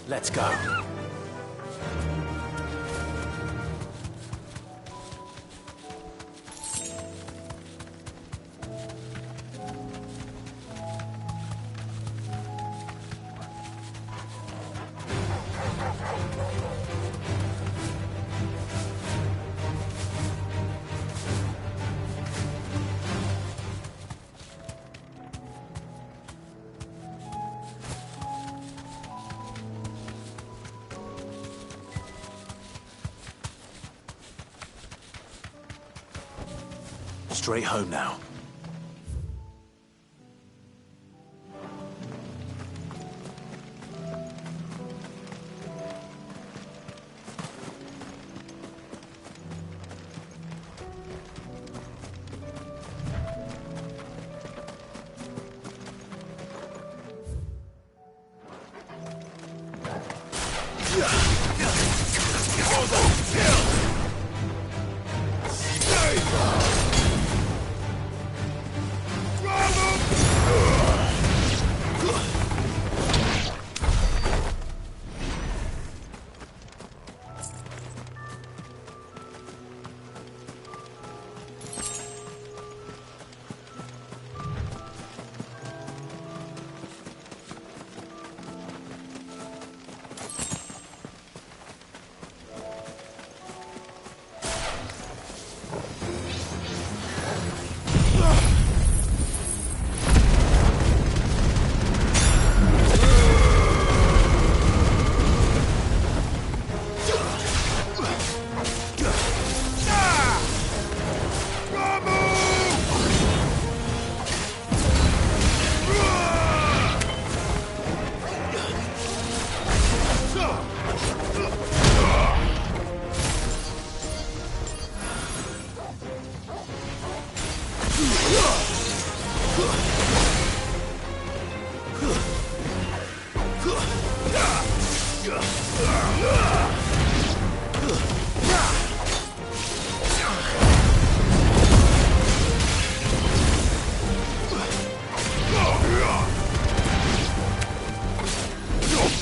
Let's go. Straight home now.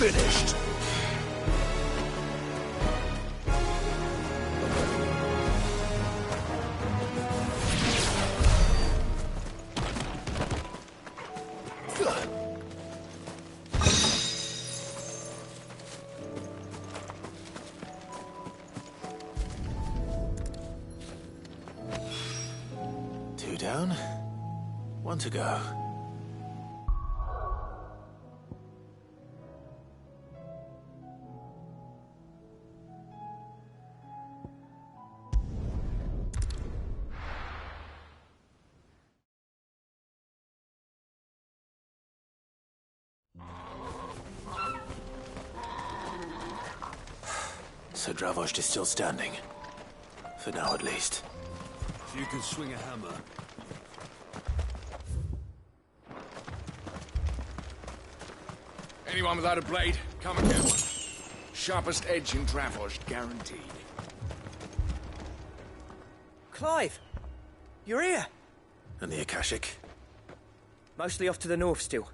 Finished. Two down, one to go. So Dravost is still standing. For now, at least. If you can swing a hammer. Anyone without a blade, come and get one. Sharpest edge in Dravost, guaranteed. Clive! You're here! And the Akashic? Mostly off to the north still.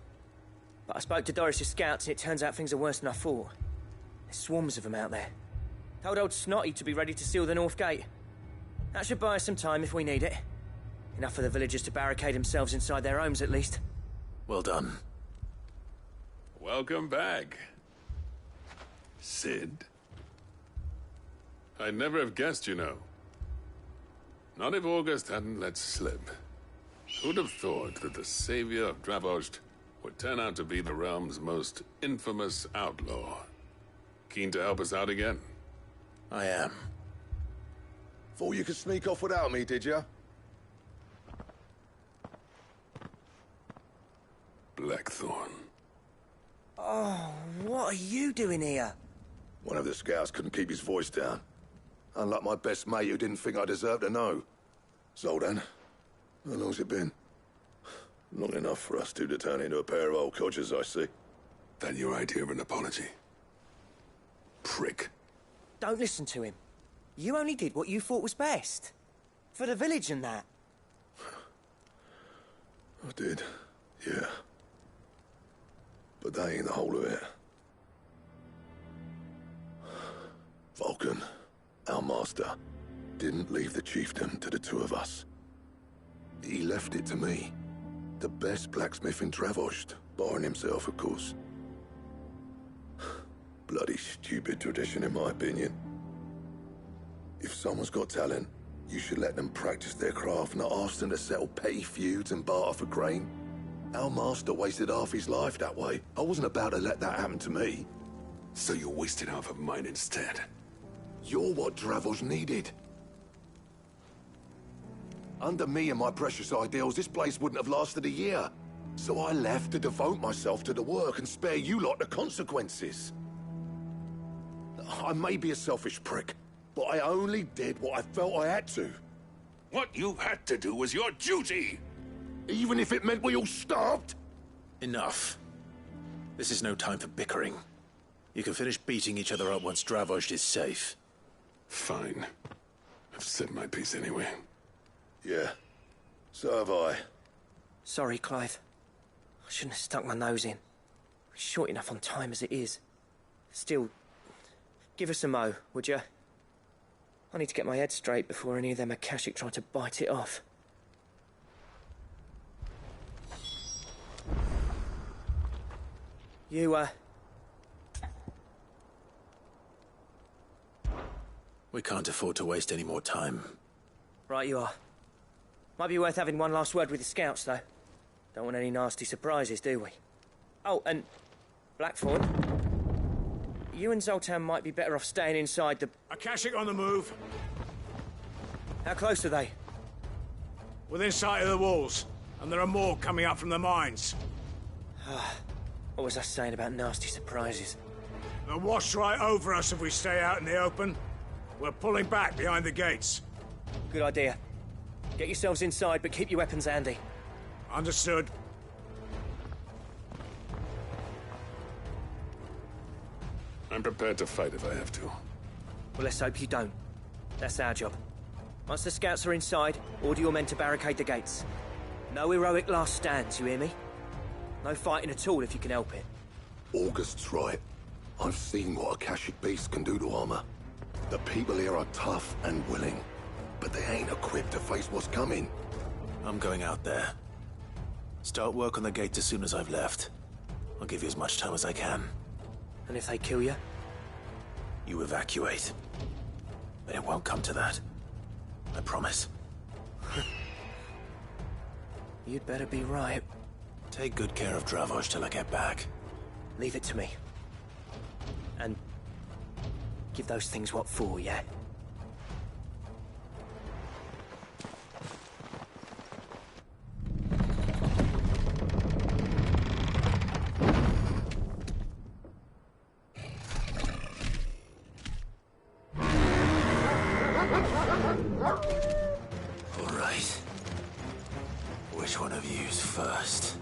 But I spoke to Doris's scouts and it turns out things are worse than I thought. There's swarms of them out there. Told old Snotty to be ready to seal the north gate. That should buy us some time if we need it. Enough for the villagers to barricade themselves inside their homes at least. Well done. Welcome back, Sid. I'd never have guessed, you know. Not if August hadn't let slip. Who'd have thought that the savior of Dravost would turn out to be the realm's most infamous outlaw? Keen to help us out again? I am. Thought you could sneak off without me, did you? Blackthorn. Oh, what are you doing here? One of the scouts couldn't keep his voice down. Unlike my best mate who didn't think I deserved to know. Zoldan, how long's it been? Long enough for us two to turn into a pair of old codgers, I see. That your idea of an apology? Prick. Don't listen to him. You only did what you thought was best. For the village and that. I did, yeah. But that ain't the whole of it. master didn't leave the chiefdom to the two of us. He left it to me, the best blacksmith in Dravost, barring himself, of course. Bloody stupid tradition, in my opinion. If someone's got talent, you should let them practice their craft, not ask them to settle petty feuds and barter for grain. Our master wasted half his life that way. I wasn't about to let that happen to me. So you wasted half of mine instead. You're what Dravost needed. Under me and my precious ideals, this place wouldn't have lasted a year. So I left to devote myself to the work and spare you lot the consequences. I may be a selfish prick, but I only did what I felt I had to. What you had to do was your duty! Even if it meant we all starved? Enough. This is no time for bickering. You can finish beating each other up once Dravost is safe. Fine. I've said my piece anyway. Yeah, so have I. Sorry, Clive. I shouldn't have stuck my nose in. We're short enough on time as it is. Still, give us a mo, would you? I need to get my head straight before any of them Akashic try to bite it off. You, We can't afford to waste any more time. Right you are. Might be worth having one last word with the scouts, though. Don't want any nasty surprises, do we? Oh, and Blackthorn, you and Zoltan might be better off staying inside the... Akashic on the move. How close are they? Within sight of the walls. And there are more coming up from the mines. What was I saying about nasty surprises? They'll wash right over us if we stay out in the open. We're pulling back behind the gates. Good idea. Get yourselves inside, but keep your weapons handy. Understood. I'm prepared to fight if I have to. Well, let's hope you don't. That's our job. Once the scouts are inside, order your men to barricade the gates. No heroic last stands, you hear me? No fighting at all if you can help it. August's right. I've seen what Akashic beasts can do to armor. The people here are tough and willing, but they ain't equipped to face what's coming. I'm going out there. Start work on the gate as soon as I've left. I'll give you as much time as I can. And if they kill you? You evacuate. But it won't come to that. I promise. You'd better be right. Take good care of Dravost till I get back. Leave it to me. And give those things what for, yeah? All right. Which one of you's first?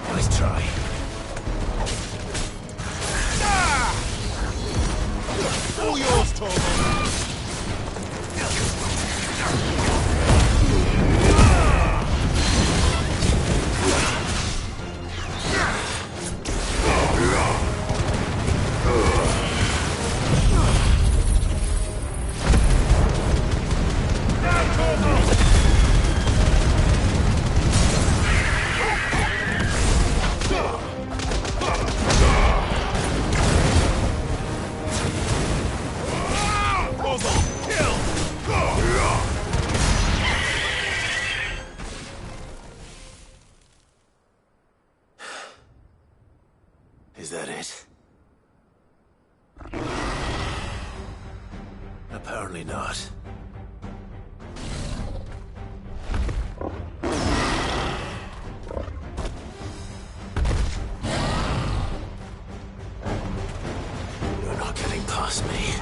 Nice try. All yours, Torvald. Is that it? Apparently not. You're not getting past me.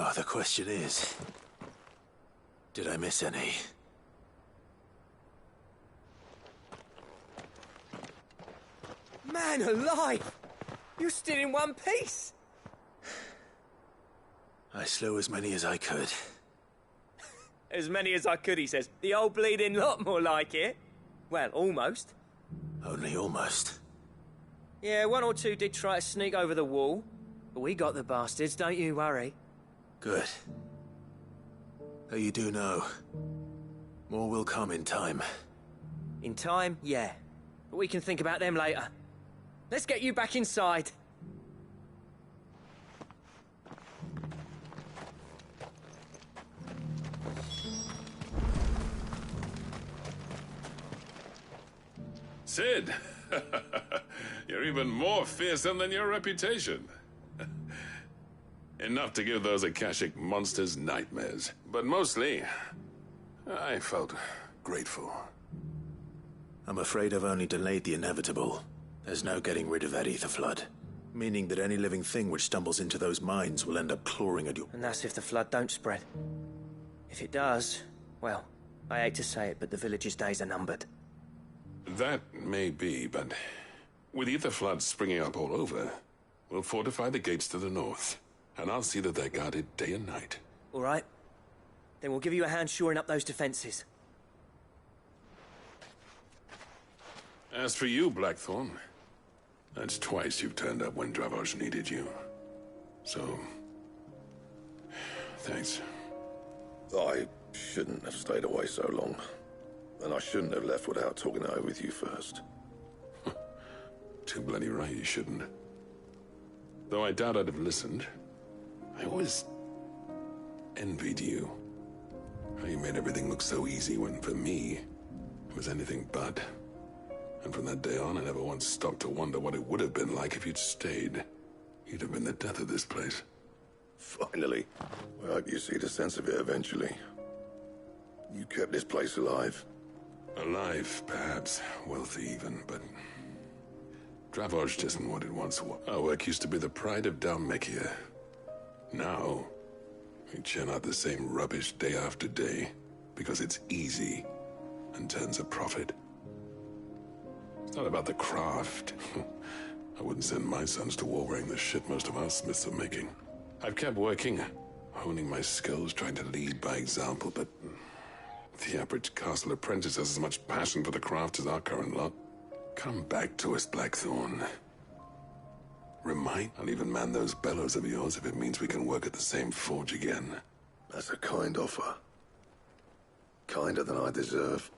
Ah, the question is, did I miss any? Man alive! You're still in one piece! I slew as many as I could. As many as I could, he says. The old bleeding lot, more like it. Well, almost. Only almost. Yeah, one or two did try to sneak over the wall. But we got the bastards, don't you worry. Good. Though you do know, more will come in time. In time, yeah. But we can think about them later. Let's get you back inside. Sid! You're even more fearsome than your reputation. Enough to give those Akashic monsters nightmares. But mostly, I felt grateful. I'm afraid I've only delayed the inevitable. There's no getting rid of that ether flood. Meaning that any living thing which stumbles into those mines will end up clawing at you. And that's if the flood don't spread. If it does, well, I hate to say it, but the village's days are numbered. That may be, but with ether floods springing up all over, we'll fortify the gates to the north, and I'll see that they're guarded day and night. All right. Then we'll give you a hand shoring up those defenses. As for you, Blackthorn, that's twice you've turned up when Dravosh needed you. So, thanks. I shouldn't have stayed away so long. And I shouldn't have left without talking it over with you first. Too bloody right you shouldn't. Though I doubt I'd have listened. I always envied you. How you made everything look so easy when, for me, it was anything but. And from that day on, I never once stopped to wonder what it would have been like if you'd stayed. You'd have been the death of this place. Finally. I hope you see the sense of it eventually. You kept this place alive. Alive, perhaps. Wealthy even, but... Dravosh isn't what it once was. Our work used to be the pride of Dalmekia. Now, we churn out the same rubbish day after day, because it's easy and turns a profit. It's not about the craft. I wouldn't send my sons to war wearing the shit most of our smiths are making. I've kept working, honing my skills, trying to lead by example, but... the average castle apprentice has as much passion for the craft as our current lot. Come back to us, Blackthorn. Remind, I'll even man those bellows of yours if it means we can work at the same forge again. That's a kind offer. Kinder than I deserve.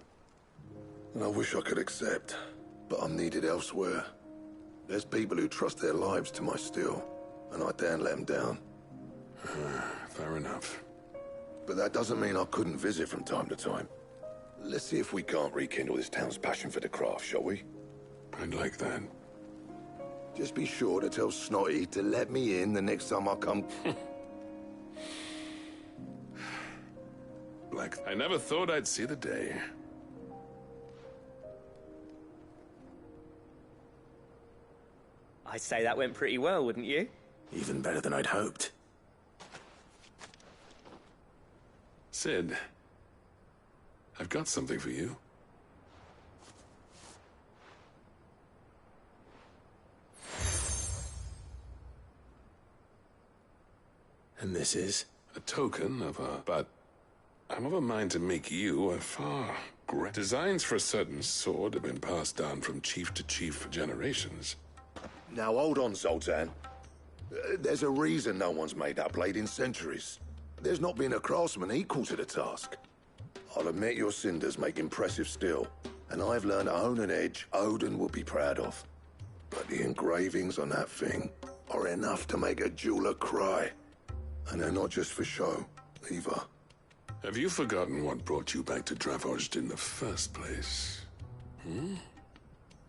And I wish I could accept, but I'm needed elsewhere. There's people who trust their lives to my steel, and I daren't let them down. Fair enough. But that doesn't mean I couldn't visit from time to time. Let's see if we can't rekindle this town's passion for the craft, shall we? I'd like that. Just be sure to tell Snotty to let me in the next time I come. Black, I never thought I'd see the day. I'd say that went pretty well, wouldn't you? Even better than I'd hoped. Sid, I've got something for you. And this is? A token of a... but I'm of a mind to make you a far great... Designs for a certain sword have been passed down from chief to chief for generations. Now hold on, Zoltan. There's a reason no one's made that blade in centuries. There's not been a craftsman equal to the task. I'll admit your cinders make impressive steel, and I've learned to own an edge Odin will be proud of. But the engravings on that thing are enough to make a jeweler cry. And they're not just for show, either. Have you forgotten what brought you back to Dravosh in the first place?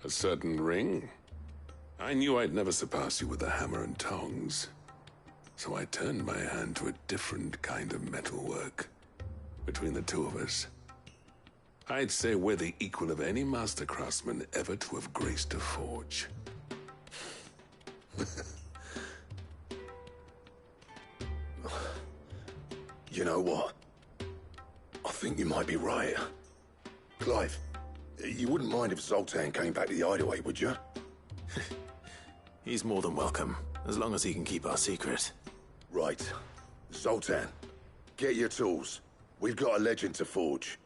A certain ring? I knew I'd never surpass you with the hammer and tongs. So I turned my hand to a different kind of metalwork. Between the two of us, I'd say we're the equal of any master craftsman ever to have graced a forge. You know what? I think you might be right. Clive, you wouldn't mind if Zoltan came back to the hideaway, would you? He's more than welcome, as long as he can keep our secret. Right. Zoltan, get your tools. We've got a legend to forge.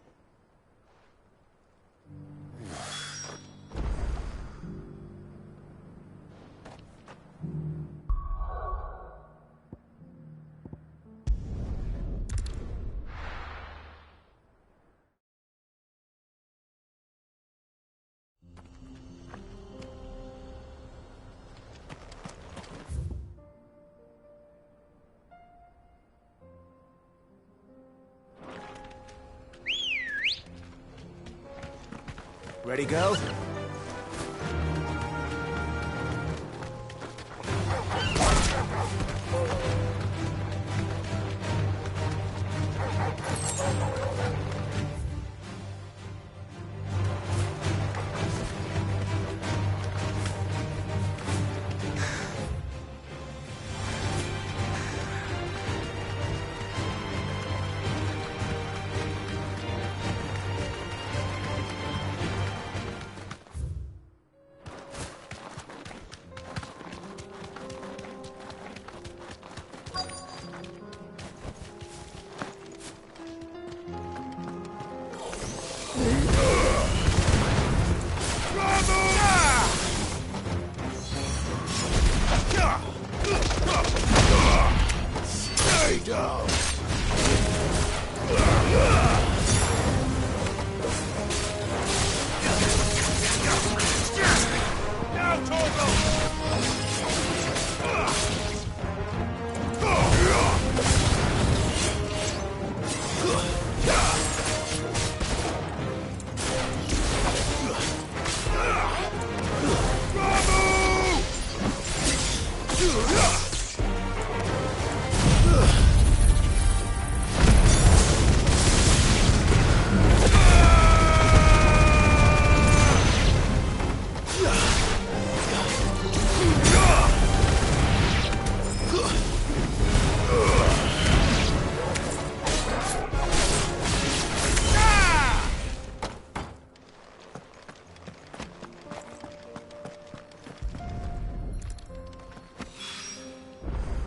Ready, go?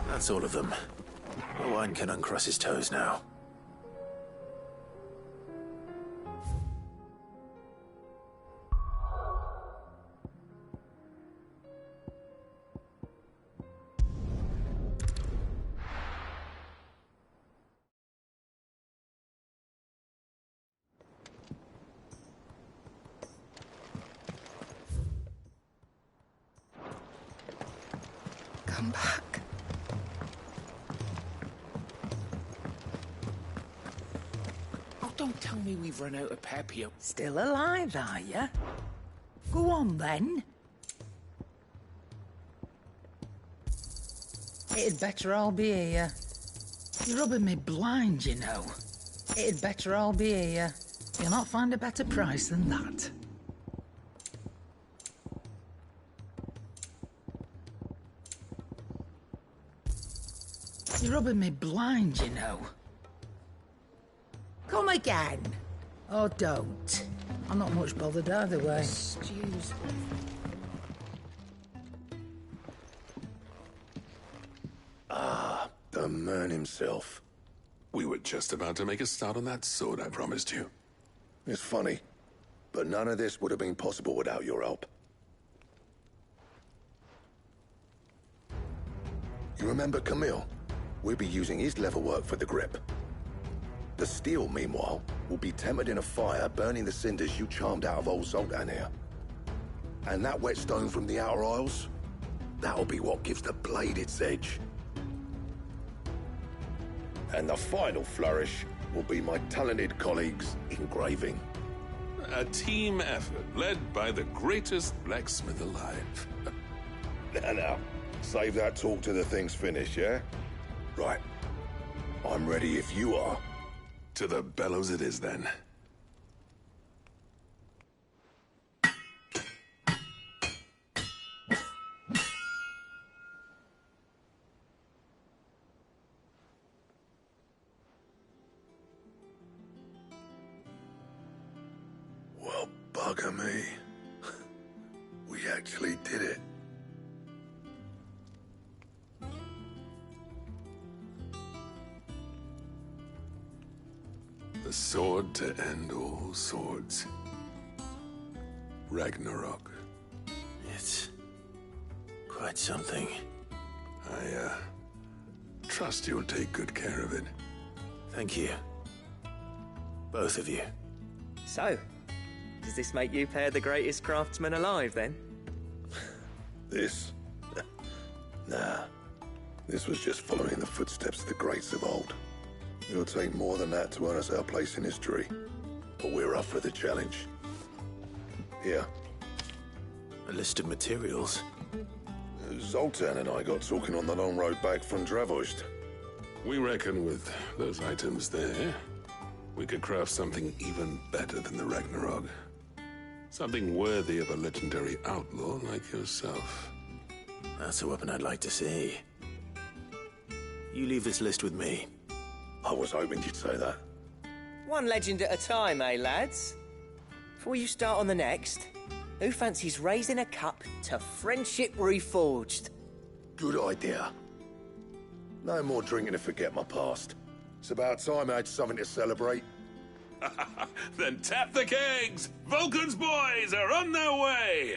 That's all of them. Owen can uncross his toes now. Come back. Oh, don't tell me we've run out of pep here. Still alive, are you? Go on, then. It'd better all be here. You're rubbing me blind, you know. It'd better all be here. You'll not find a better price than that. You're rubbing me blind, you know. Come again. Or don't. I'm not much bothered either way. Excuse me. Ah, the man himself. We were just about to make a start on that sword I promised you. It's funny, but none of this would have been possible without your help. You remember Camille? We'll be using his leatherwork for the grip. The steel, meanwhile, will be tempered in a fire, burning the cinders you charmed out of old Zoltan here. And that whetstone from the Outer Isles, that'll be what gives the blade its edge. And the final flourish will be my talented colleagues' engraving. A team effort led by the greatest blacksmith alive. Now, save that talk till the thing's finished, yeah? Right. I'm ready if you are. To the bellows it is, then. Bugger me. We actually did it. The sword to end all swords. Ragnarok. It's quite something. I trust you'll take good care of it. Thank you. Both of you. So, does this make you pair the greatest craftsman alive, then? This? Nah. This was just following the footsteps of the greats of old. It'll take more than that to earn us our place in history. But we're up for the challenge. Here. A list of materials. Zoltan and I got talking on the long road back from Dravozd. We reckon with those items there, we could craft something even better than the Ragnarok. Something worthy of a legendary outlaw like yourself. That's a weapon I'd like to see. You leave this list with me. I was hoping you'd say that. One legend at a time, eh, lads? Before you start on the next, who fancies raising a cup to friendship reforged? Good idea. No more drinking to forget my past. It's about time I had something to celebrate. Then tap the kegs! Vulcan's boys are on their way!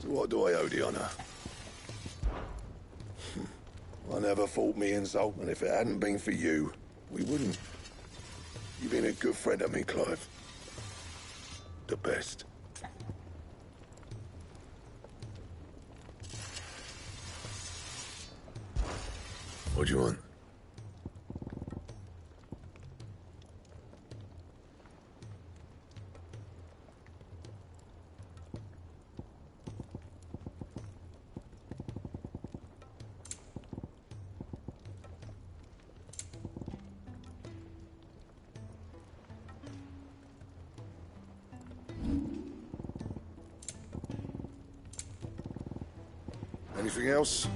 What do I owe the honor? I never fought me and Zolt, and if it hadn't been for you, we wouldn't. You've been a good friend to me, Clive. The best. What do you want? Anything else?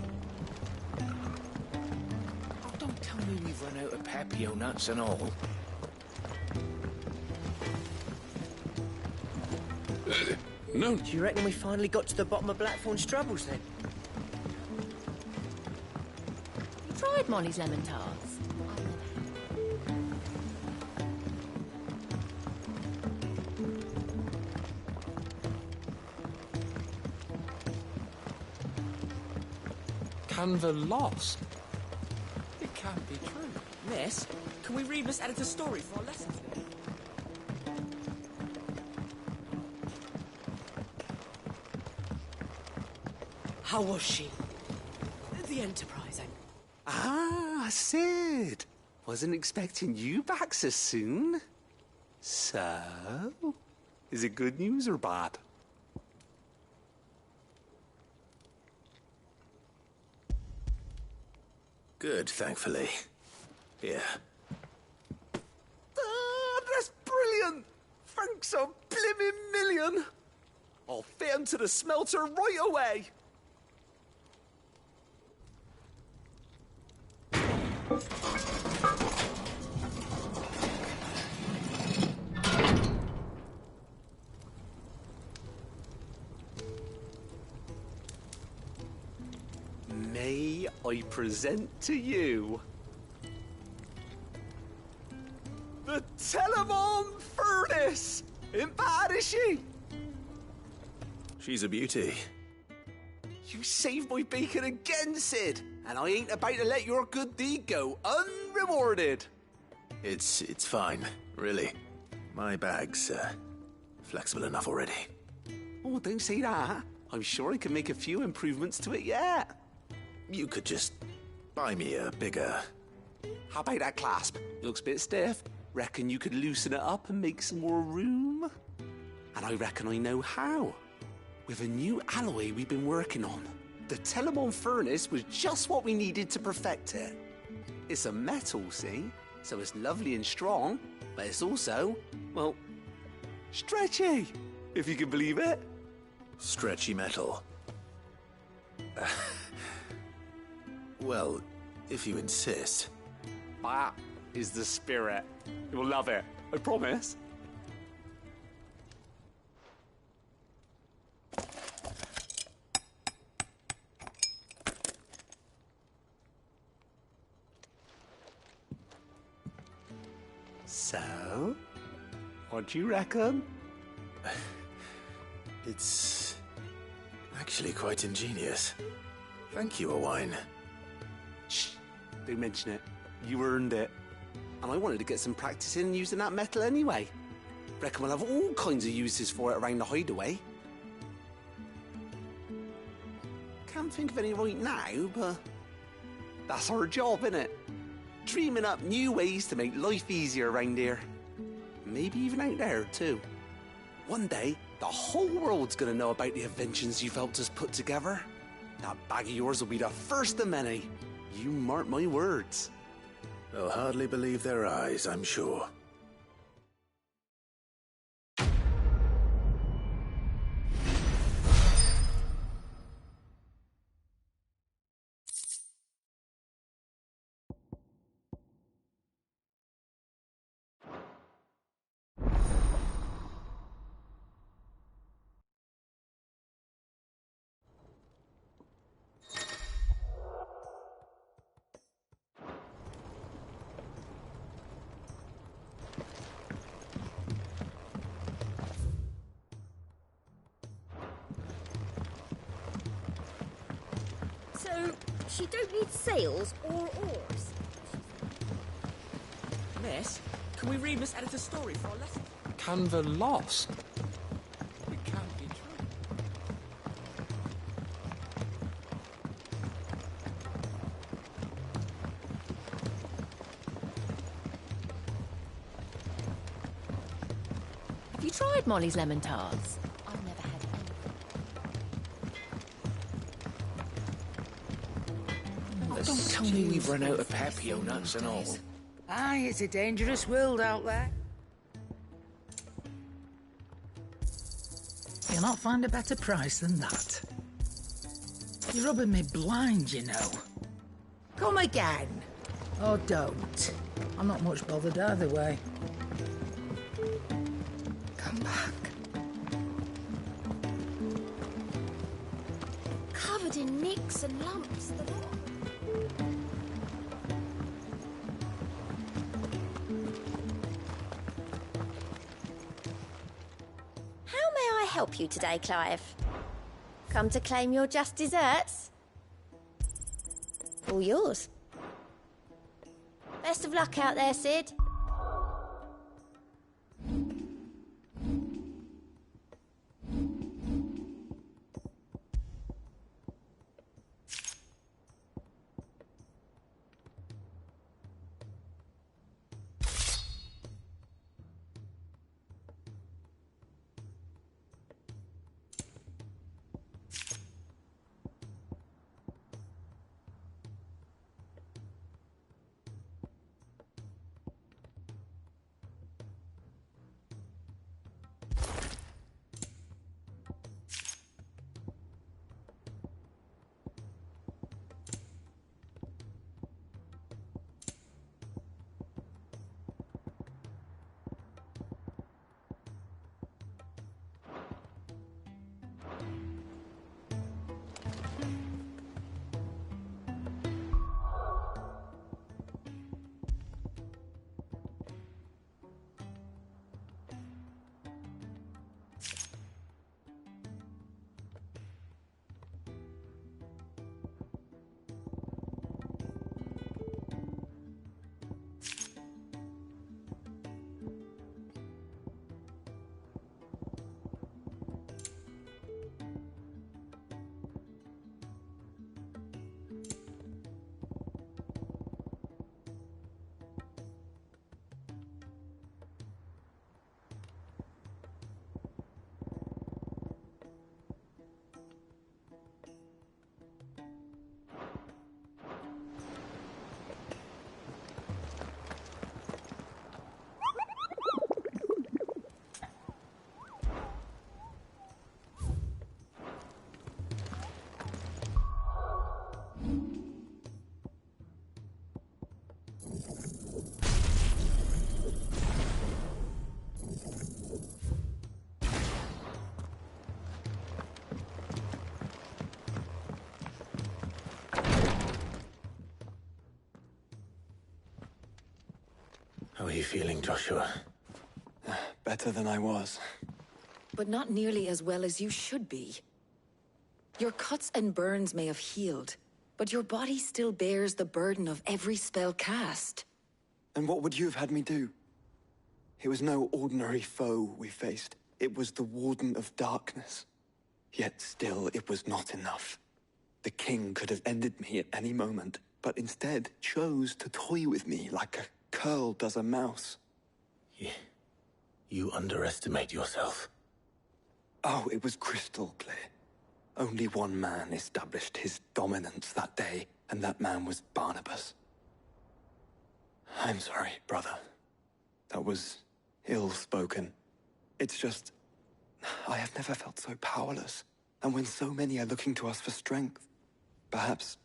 Oh, don't tell me we've run out of Papio nuts and all. No. Do you reckon we finally got to the bottom of Blackthorn's troubles, then? You tried Molly's lemon tarts? Canva lost? It can't be true. Miss, can we read Miss Editor's story for our lesson today? How was she? The Enterprising. Ah, Sid. Wasn't expecting you back so soon. So, is it good news or bad? Good, thankfully. Here. Ah, that's brilliant! Thanks a blimmin' million! I'll fit 'em to the smelter right away! May I present to you the Telemon Furnace? Ain't bad, is she? She's a beauty. You saved my bacon again, Sid, and I ain't about to let your good deed go unrewarded. It's fine, really. My bag's flexible enough already. Oh, don't say that. I'm sure I can make a few improvements to it yet. You could just Buy me a bigger... How about that clasp? It looks a bit stiff. Reckon you could loosen it up and make some more room? And I reckon I know how. With a new alloy we've been working on. The Telemon furnace was just what we needed to perfect it. It's a metal, see? So it's lovely and strong, but it's also, well, stretchy, if you can believe it. Stretchy metal. Well, if you insist. That is the spirit. You'll love it, I promise. So, what do you reckon? It's actually quite ingenious. Thank you, Owain. Shh, don't mention it. You earned it. And I wanted to get some practice in using that metal anyway. Reckon we'll have all kinds of uses for it around the hideaway. Can't think of any right now, but that's our job, innit? Dreaming up new ways to make life easier around here. Maybe even out there, too. One day, the whole world's gonna know about the inventions you've helped us put together. That bag of yours will be the first of many. You mark my words. They'll hardly believe their eyes, I'm sure. So, she don't need sails or oars? Miss, can we read Miss Editor's story for our lesson? Canva lost. It can't be true. Have you tried Molly's lemon tarts? I've never had any. Oh, don't tell me we've run out of Papio nuts and all. Aye, it's a dangerous world out there. You'll not find a better price than that. You're rubbing me blind, you know. Come again. Or don't. I'm not much bothered either way. Come back. Covered in nicks and lumps, the lot. How may I help you today, Clive? Come to claim your just desserts? All yours. Best of luck out there, Sid. feeling, Joshua? Better than I was. But not nearly as well as you should be. Your cuts and burns may have healed, but your body still bears the burden of every spell cast. And what would you have had me do? It was no ordinary foe we faced. It was the Warden of Darkness. Yet still, it was not enough. The king could have ended me at any moment, but instead chose to toy with me like a curl does a mouse. You underestimate yourself. Oh, it was crystal clear. Only one man established his dominance that day, and that man was Barnabas. I'm sorry, brother. That was ill-spoken. It's just, I have never felt so powerless. And when so many are looking to us for strength, perhaps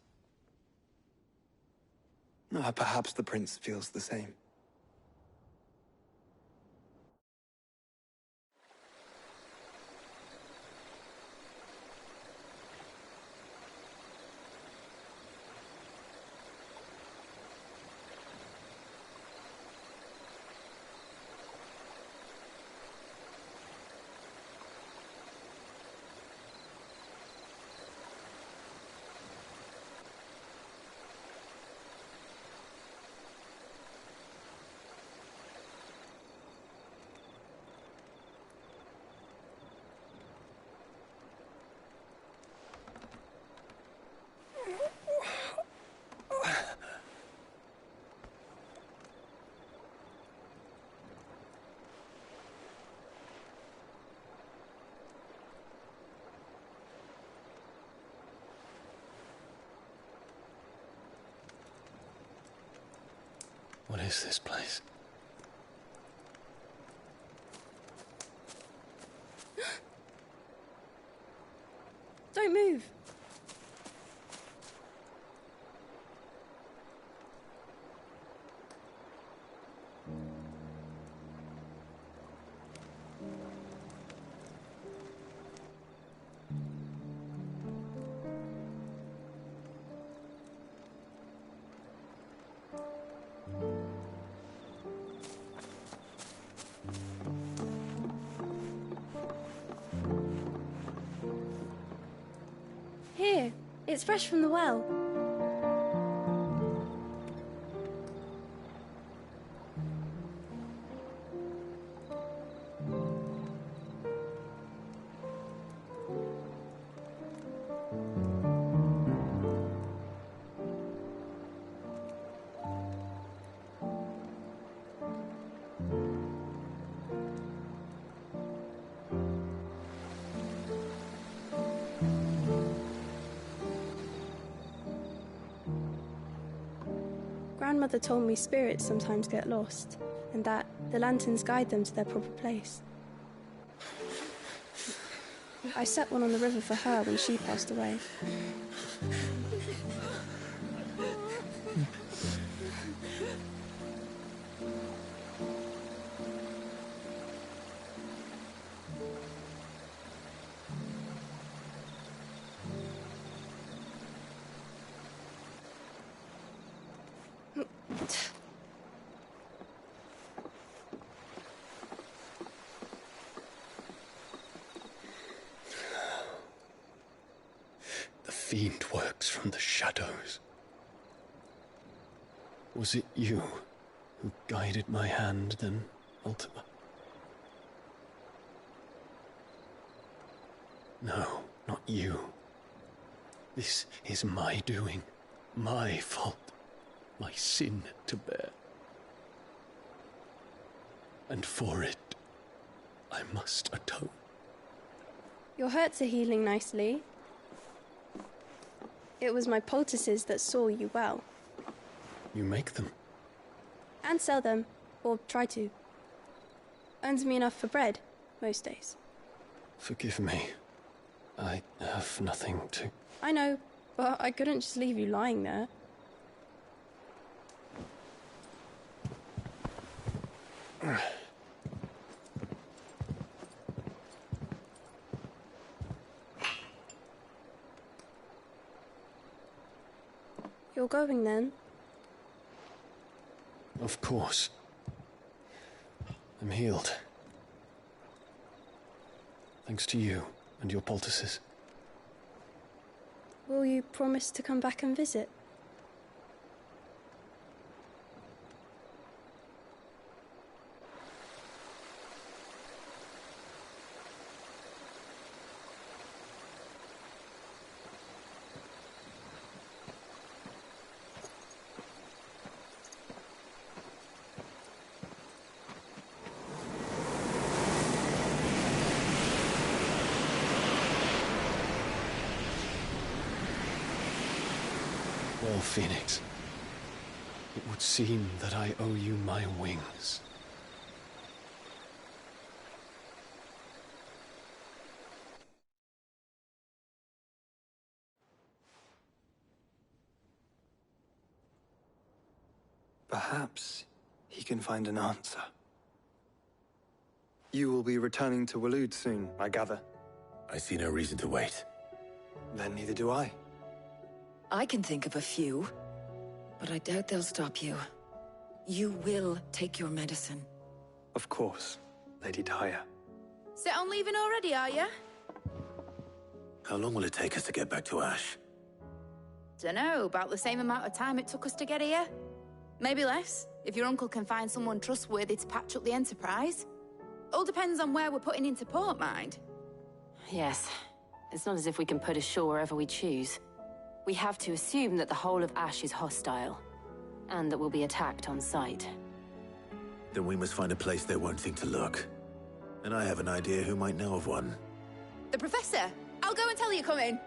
the prince feels the same. What is this place? Don't move. Here, it's fresh from the well. Grandmother told me spirits sometimes get lost, and that the lanterns guide them to their proper place. I set one on the river for her when she passed away. The fiend works from the shadows. Was it you who guided my hand then, Ultima? No, not you. This is my doing, my fault, my sin to bear. And for it, I must atone. Your hurts are healing nicely. It was my poultices that saw you well. You make them? And sell them, or try to. Earns me enough for bread, most days. Forgive me. I have nothing to... I know, but I couldn't just leave you lying there. You're going then? Of course. I'm healed. Thanks to you and your poultices. Will you promise to come back and visit? Well, Phoenix, it would seem that I owe you my wings. Perhaps he can find an answer. You will be returning to Waloed soon, I gather. I see no reason to wait. Then neither do I. I can think of a few, but I doubt they'll stop you. You will take your medicine. Of course, Lady Daya. Set on leaving already, are you? How long will it take us to get back to Ash? Dunno, about the same amount of time it took us to get here. Maybe less, if your uncle can find someone trustworthy to patch up the Enterprise. All depends on where we're putting into port, mind. Yes. It's not as if we can put ashore wherever we choose. We have to assume that the whole of Ash is hostile, and that we'll be attacked on sight. Then we must find a place they won't think to look. And I have an idea who might know of one. The Professor! I'll go and tell you come in.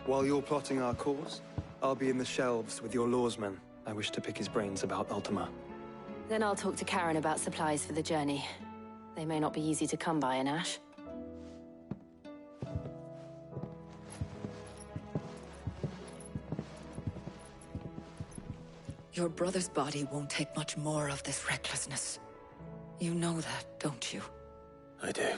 While you're plotting our course, I'll be in the shelves with your lawsman. I wish to pick his brains about Ultima. Then I'll talk to Karen about supplies for the journey. They may not be easy to come by in Ash. Your brother's body won't take much more of this recklessness. You know that, don't you? I do.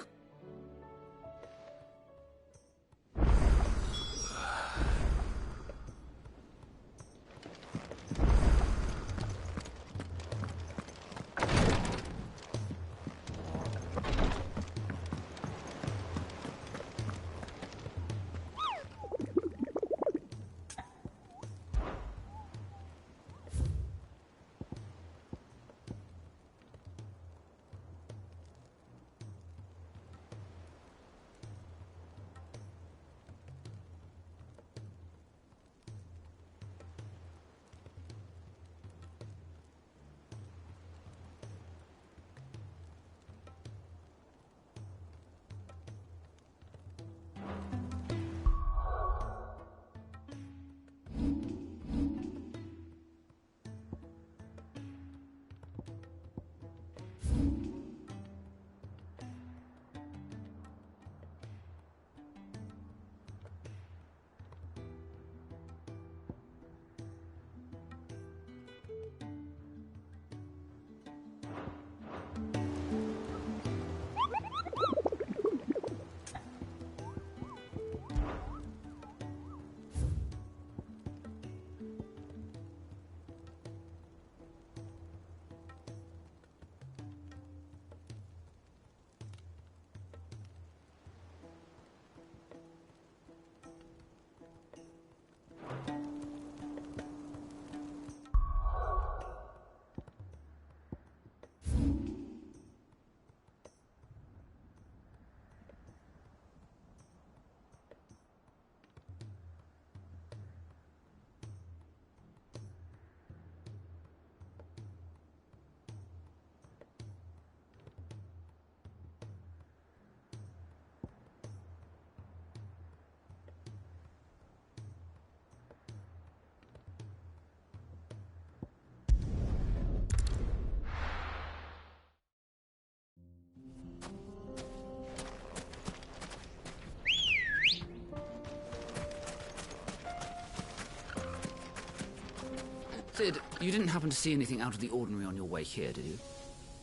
Sid, you didn't happen to see anything out of the ordinary on your way here, did you?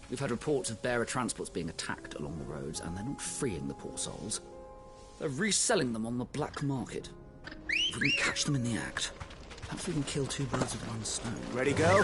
We've had reports of bearer transports being attacked along the roads, and they're not freeing the poor souls. They're reselling them on the black market. If we can catch them in the act, perhaps we can kill two birds with one stone. Ready, go?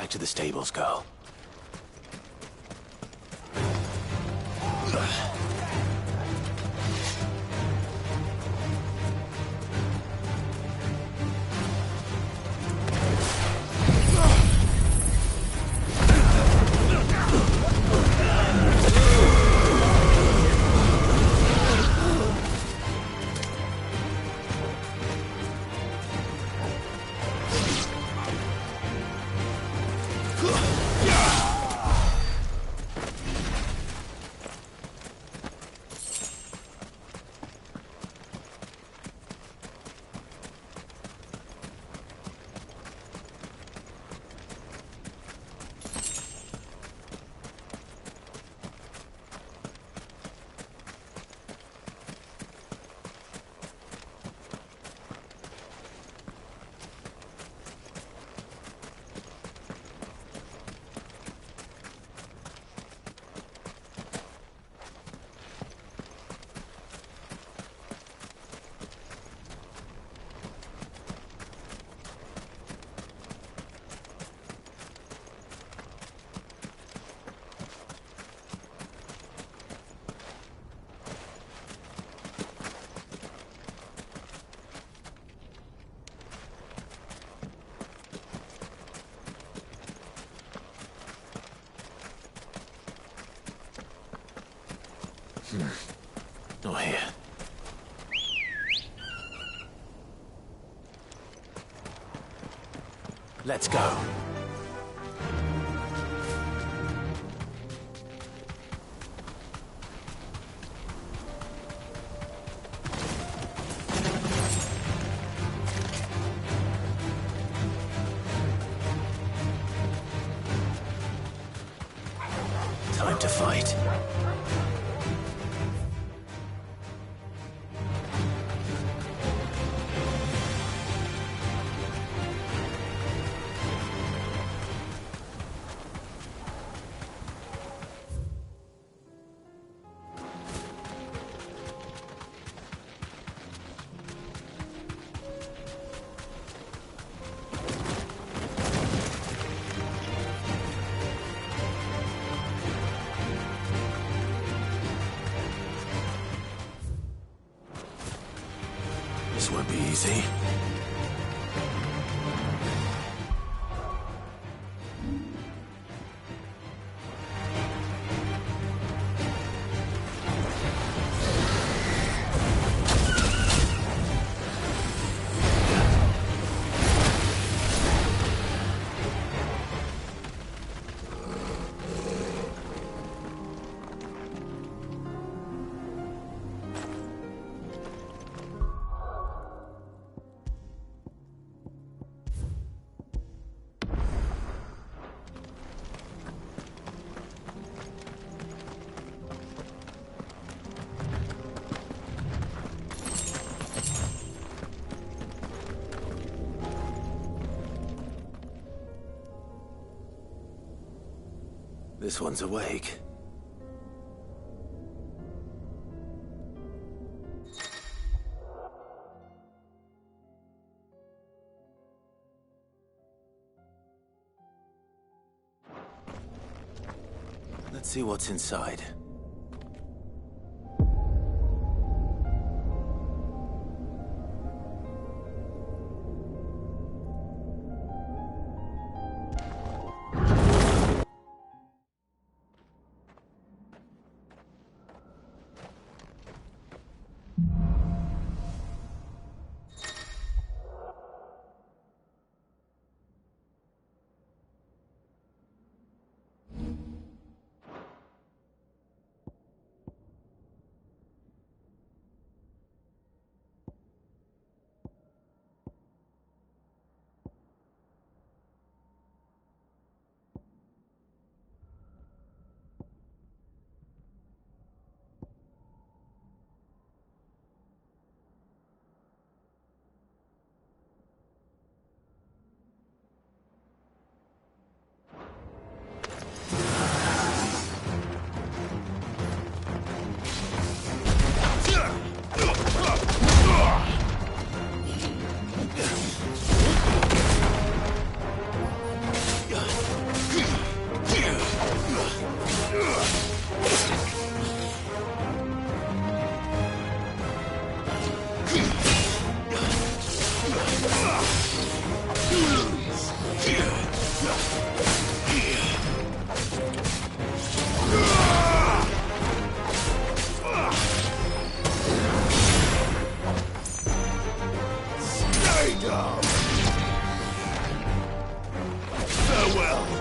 Back to the stables, girl. Not here. Let's go. Time to fight. This won't be easy. This one's awake. Let's see what's inside. Stay down! Farewell!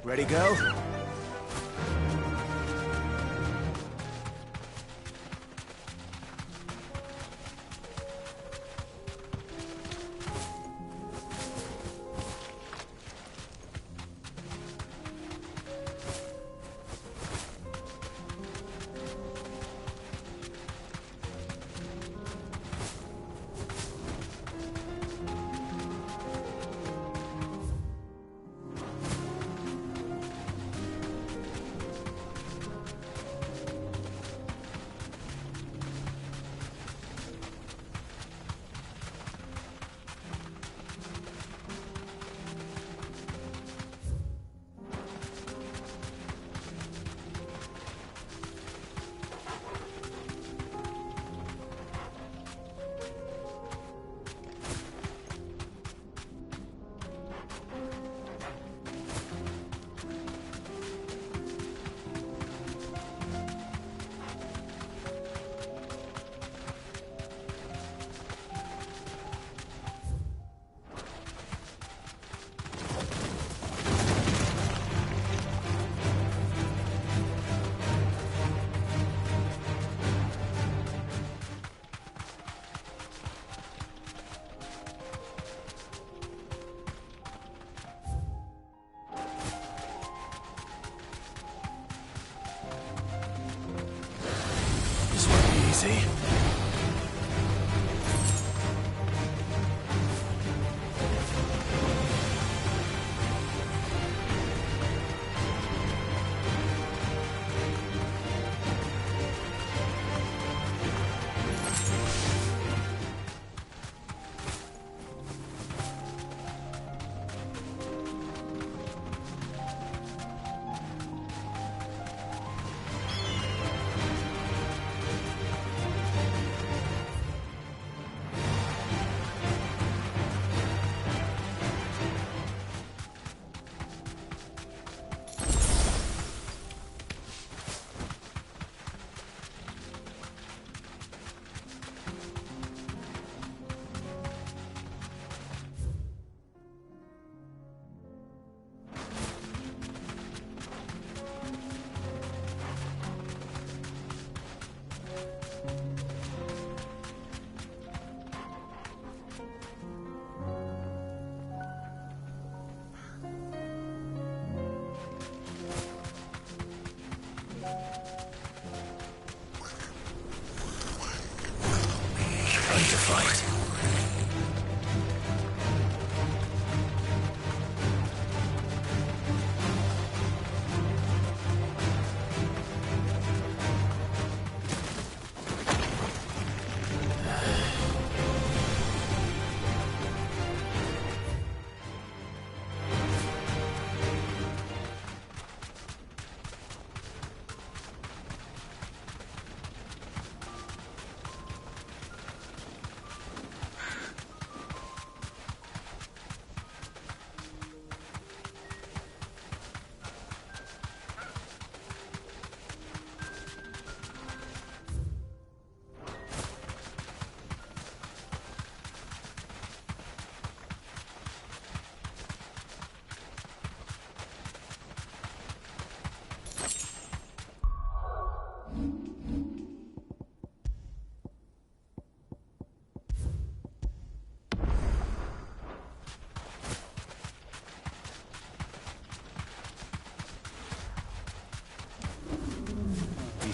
Ready, go?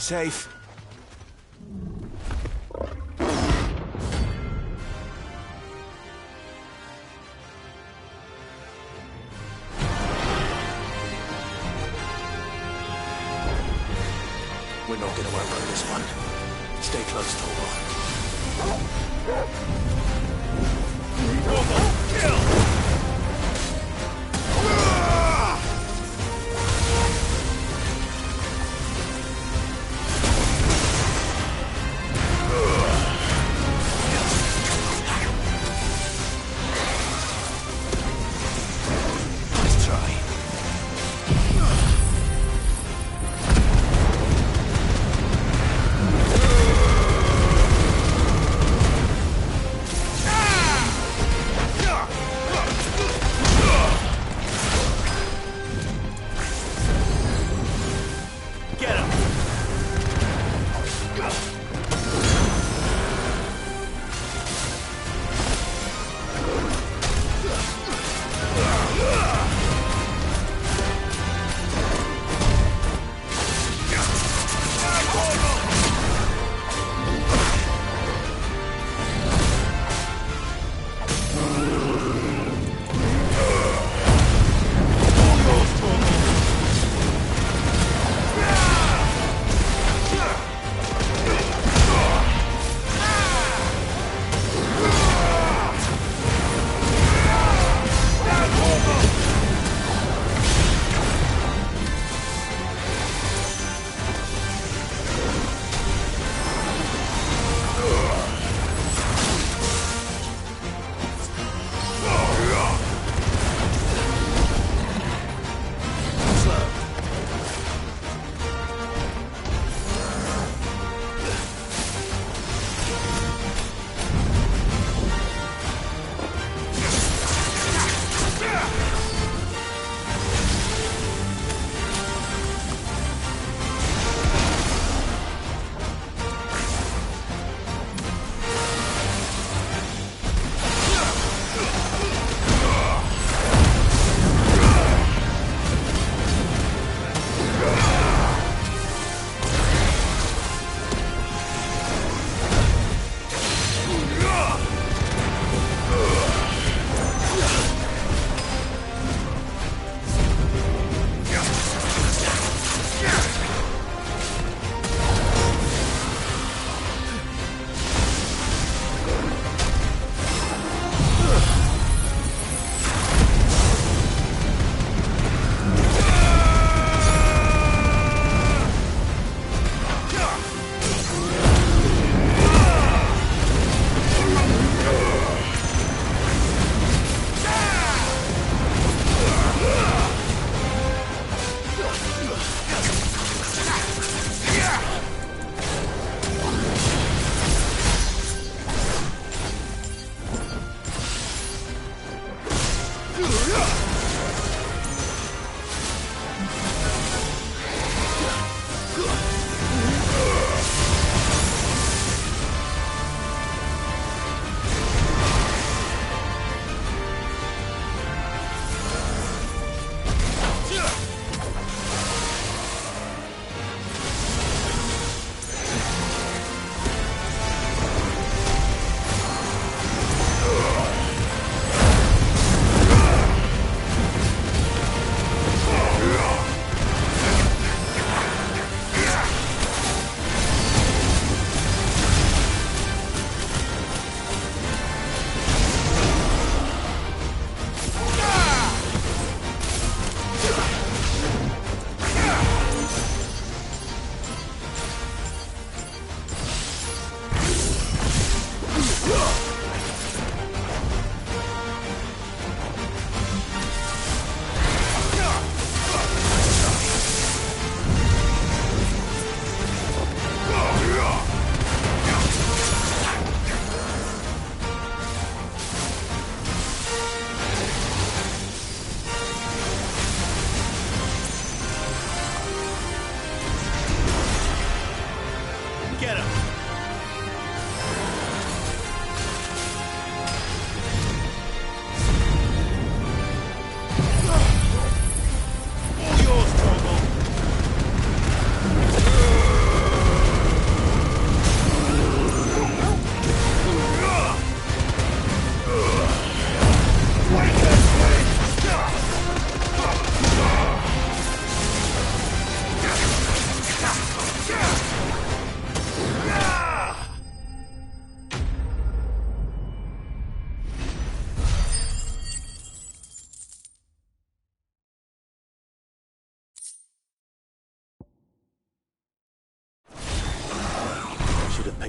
safe. We're not gonna work on this one. Stay close, Torvald. Kill!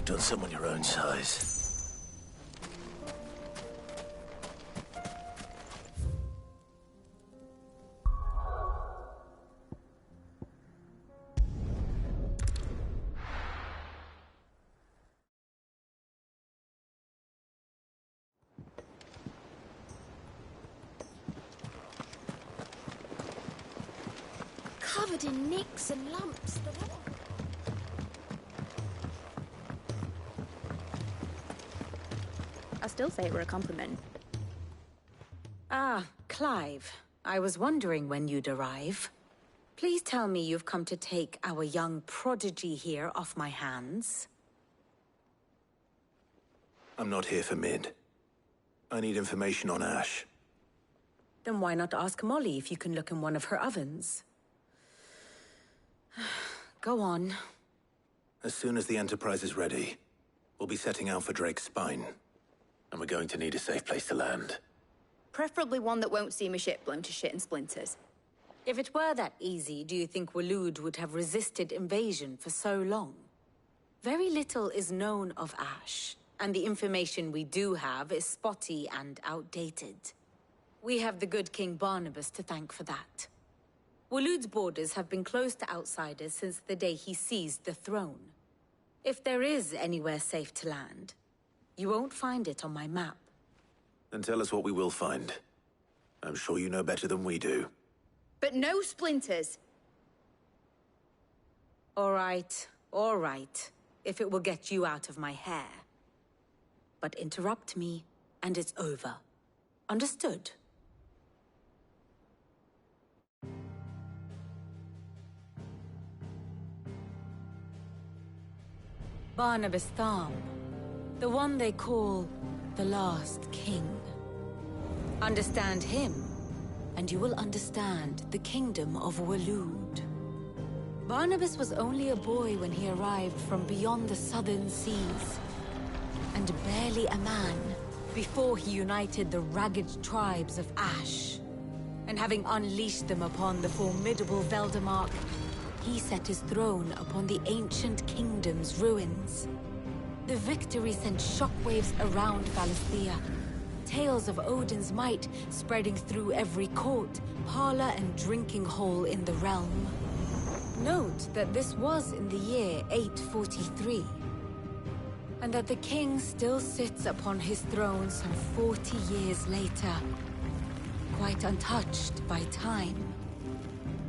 respect on someone your own size. Covered in nicks and lumps. I still say it were a compliment. Ah, Clive. I was wondering when you'd arrive. Please tell me you've come to take our young prodigy here off my hands. I'm not here for Mid. I need information on Ash. Then why not ask Molly if you can look in one of her ovens? Go on. As soon as the Enterprise is ready, we'll be setting out for Drake's Spine. And we're going to need a safe place to land. Preferably one that won't see my ship blown to shit and splinters. If it were that easy, do you think Waloed would have resisted invasion for so long? Very little is known of Ash, and the information we do have is spotty and outdated. We have the good King Barnabas to thank for that. Waloed's borders have been closed to outsiders since the day he seized the throne. If there is anywhere safe to land, you won't find it on my map. Then tell us what we will find. I'm sure you know better than we do. But no splinters! All right. If it will get you out of my hair. But interrupt me, and it's over. Understood? Barnabas Tharm. The one they call the Last King. Understand him, and you will understand the kingdom of Waloed. Barnabas was only a boy when he arrived from beyond the southern seas, and barely a man before he united the ragged tribes of Ash. And having unleashed them upon the formidable Veldamark, he set his throne upon the ancient kingdom's ruins. The victory sent shockwaves around Valisthea. Tales of Odin's might spreading through every court, parlor, and drinking hole in the realm. Note that this was in the year 843, and that the king still sits upon his throne some 40 years later, quite untouched by time.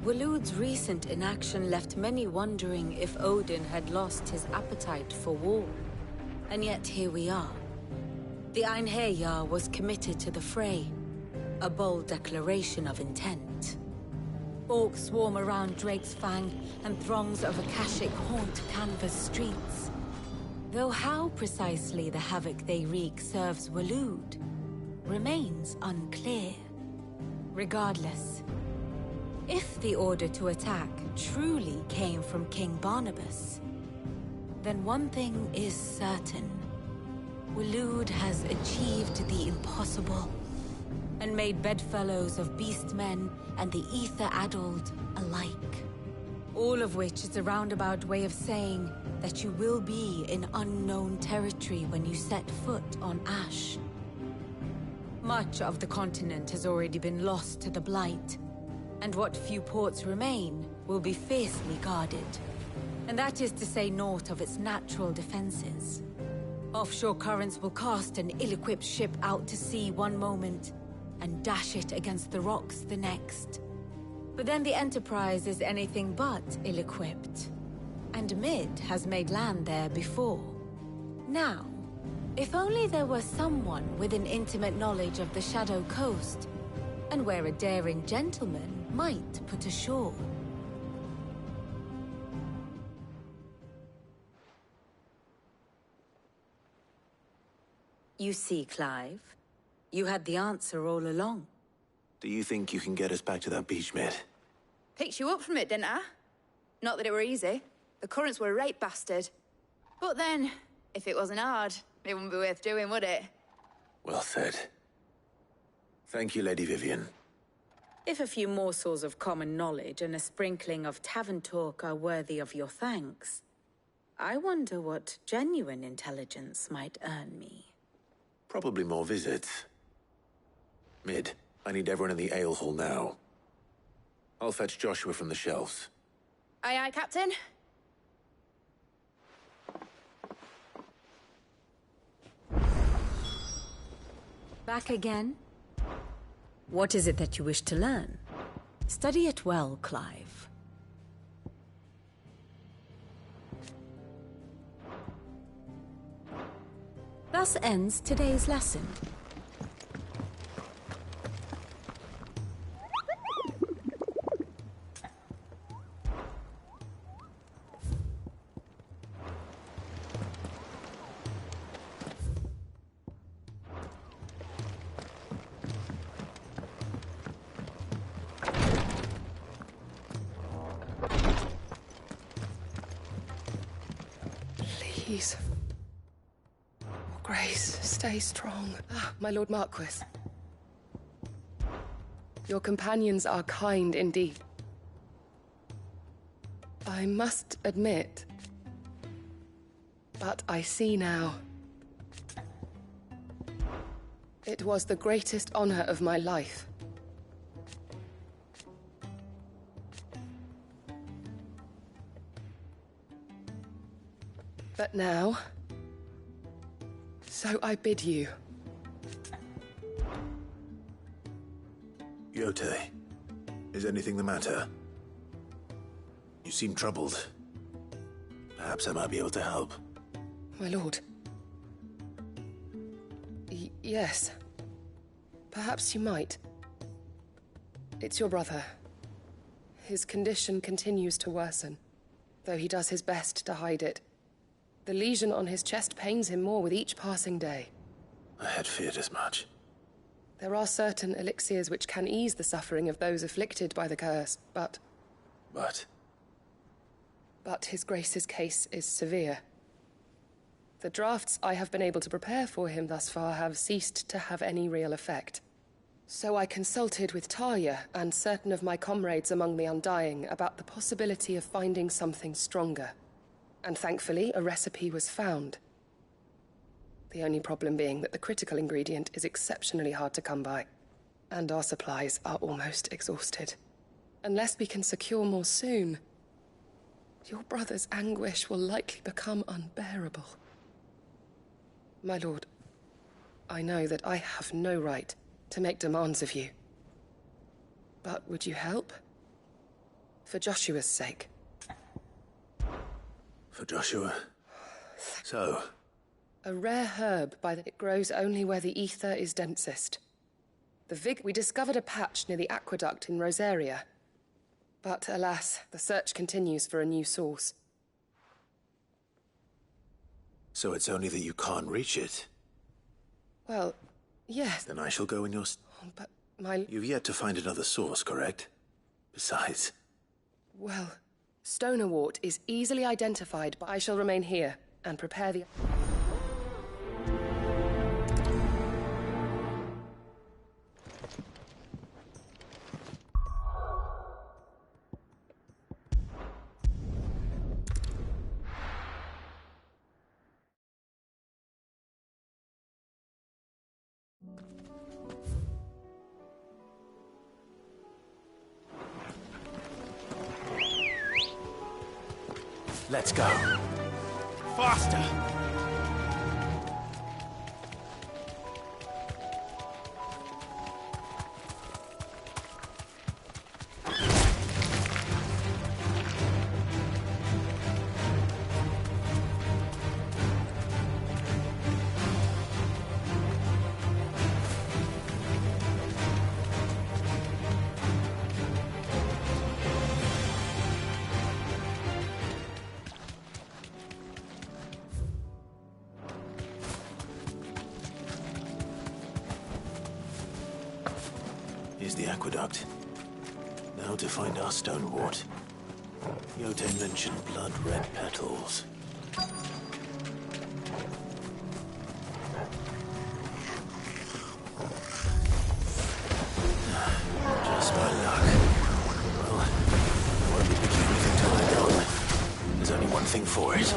Waloed's recent inaction left many wondering if Odin had lost his appetite for war. And yet here we are. The Einherjar was committed to the fray, a bold declaration of intent. Orcs swarm around Drake's Fang, and throngs of Akashic haunt Canva's streets. Though how precisely the havoc they wreak serves Waloed remains unclear. Regardless, if the order to attack truly came from King Barnabas, then one thing is certain. Waloed has achieved the impossible, and made bedfellows of beastmen and the ether-addled alike. All of which is a roundabout way of saying that you will be in unknown territory when you set foot on Ash. Much of the continent has already been lost to the Blight, and what few ports remain will be fiercely guarded. And that is to say naught of its natural defenses. Offshore currents will cast an ill-equipped ship out to sea one moment, and dash it against the rocks the next. But then the Enterprise is anything but ill-equipped. And Mid has made land there before. Now, if only there were someone with an intimate knowledge of the Shadow Coast, and where a daring gentleman might put ashore. You see, Clive, you had the answer all along. Do you think you can get us back to that beach, Mid? Picked you up from it, didn't I? Not that it were easy. The currents were a right bastard. But then, if it wasn't hard, it wouldn't be worth doing, would it? Well said. Thank you, Lady Vivian. If a few morsels of common knowledge and a sprinkling of tavern talk are worthy of your thanks, I wonder what genuine intelligence might earn me. Probably more visits. Mid, I need everyone in the ale hall now. I'll fetch Joshua from the shelves. Aye, aye, Captain. Back again? What is it that you wish to learn? Study it well, Clive. Thus ends today's lesson. Please. Your Grace, stay strong. Ah, my Lord Marquis. Your companions are kind indeed. I must admit, but I see now. It was the greatest honor of my life. But now, so I bid you. Yote, is anything the matter? You seem troubled. Perhaps I might be able to help. My lord. Yes. Perhaps you might. It's your brother. His condition continues to worsen, though he does his best to hide it. The lesion on his chest pains him more with each passing day. I had feared as much. There are certain elixirs which can ease the suffering of those afflicted by the curse, but... But His Grace's case is severe. The drafts I have been able to prepare for him thus far have ceased to have any real effect. So I consulted with Talia and certain of my comrades among the Undying about the possibility of finding something stronger. And thankfully, a recipe was found. The only problem being that the critical ingredient is exceptionally hard to come by, and our supplies are almost exhausted. Unless we can secure more soon, your brother's anguish will likely become unbearable. My lord, I know that I have no right to make demands of you. But would you help? For Joshua's sake. For Joshua? So? A rare herb by that it grows only where the ether is densest. We discovered a patch near the aqueduct in Rosaria. But alas, the search continues for a new source. So it's only that you can't reach it? Well, yes. Then I shall go in your... But my... You've yet to find another source, correct? Besides... Well, Stonerwort is easily identified, but I shall remain here and prepare the... Let's go. Faster! Here's the aqueduct. Now to find our Stonewort. Yote mentioned blood-red petals. Just by luck. Well, won't be picking anything to land on. There's only one thing for it.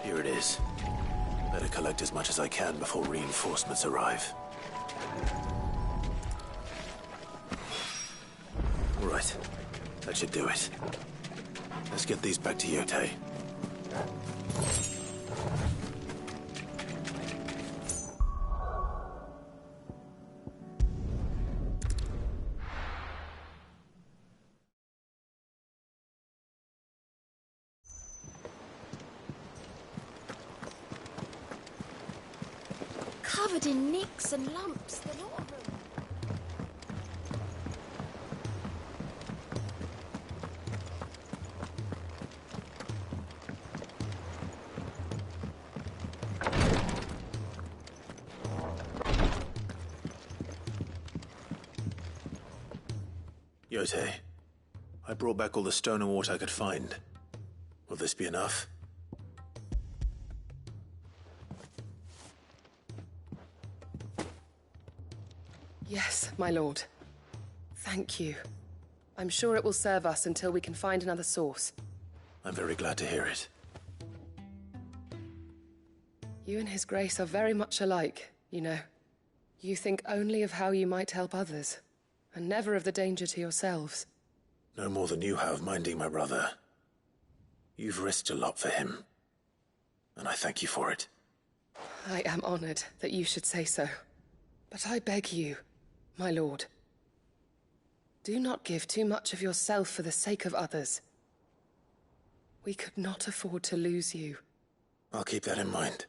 Here it is. Better collect as much as I can before reinforcements arrive. All right. That should do it. Let's get these back to Yotei. Covered in nicks and lumps, the lot of them. Yotei, I brought back all the stone and water I could find. Will this be enough? Yes, my lord. Thank you. I'm sure it will serve us until we can find another source. I'm very glad to hear it. You and His Grace are very much alike, you know. You think only of how you might help others, and never of the danger to yourselves. No more than you have minding my brother. You've risked a lot for him, and I thank you for it. I am honored that you should say so. But I beg you, my lord, do not give too much of yourself for the sake of others. We could not afford to lose you. I'll keep that in mind.